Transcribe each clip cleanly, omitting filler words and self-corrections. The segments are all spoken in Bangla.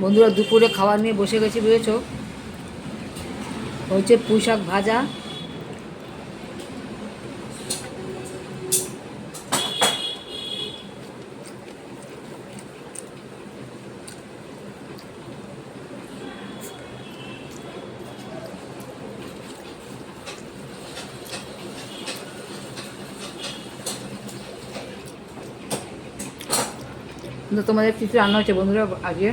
বন্ধুরা দুপুরে খাবার নিয়ে বসে গেছি, বুঝেছো? হচ্ছে পুঁই শাক ভাজা, কিন্তু তোমাদের কিছু রান্না হচ্ছে বন্ধুরা আজকে।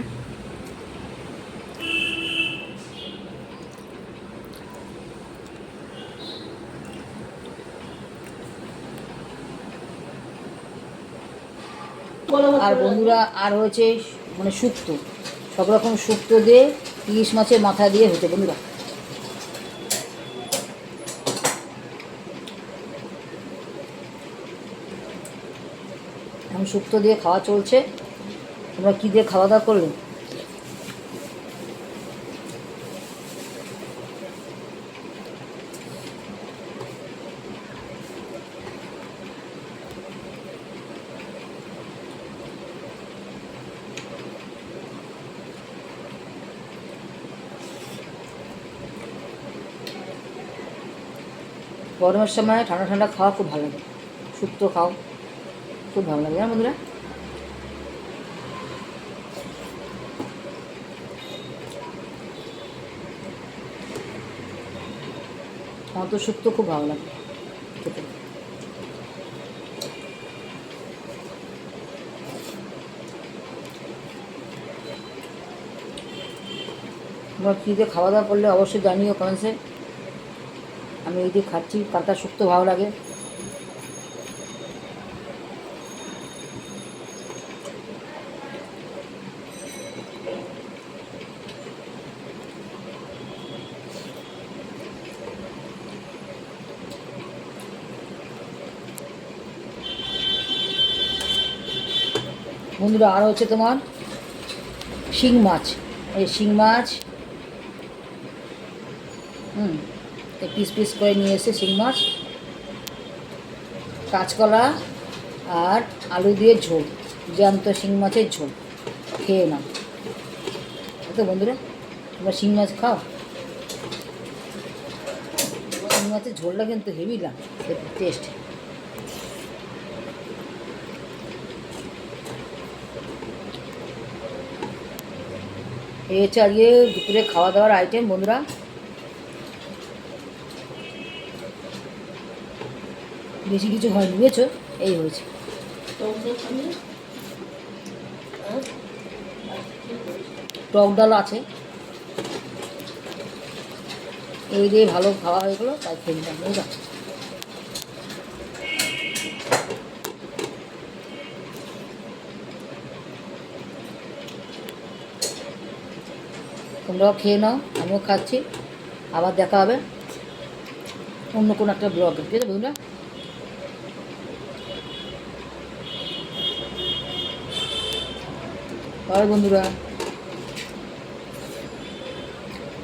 আর বন্ধুরা আর হয়েছে মানে শুক্তো, সব রকম শুক্তো দিয়ে ইলিশ মাছের মাথা দিয়ে হচ্ছে বন্ধুরা। এখন শুক্তো দিয়ে খাওয়া চলছে। তোমরা কী দিয়ে খাওয়া দাওয়া করলে? গরমের সময় ঠান্ডা ঠান্ডা খাওয়া খুব ভালো লাগে, শুক্তো খাও, খুব ভালো লাগে না বন্ধুরা? আমার তো শুক্তো খুব ভালো লাগে খেতে। তোমরা কী দিয়ে খাওয়া দাওয়া করলে অবশ্যই জানিও কমেন্টসে। আমি এই দিয়ে খাচ্ছি, কাঁচা শুক্তো ভালো লাগে। বন্ধুরা আর হচ্ছে তোমার শিং মাছ, এই শিং মাছ পিস পিস করে নিয়ে এসে শিং মাছ, কাঁচকলা আর আলু দিয়ে ঝোল, জ্যান্ত শিং মাছের ঝোল, খেয়ে নাও। তো বন্ধুরা তোমরা শিং মাছ খাও? শিং মাছের ঝোলটা কিন্তু হেভি লাগে টেস্ট। এই হচ্ছে আজকে দুপুরে খাওয়া দাওয়ার আইটেম বন্ধুরা। বেশি কিছু হয়নি, বুঝেছো? এই হয়েছে। টক ডাল আছে, এই দিয়ে ভালো খাওয়া হয়ে গেলো, তাই খেয়ে নিলাম বুঝলা। তোমরাও খেয়ে নাও, আমিও খাচ্ছি। আবার দেখা হবে অন্য কোনো একটা ব্লগে, ঠিক আছে বন্ধুরা? বাই বন্ধুরা।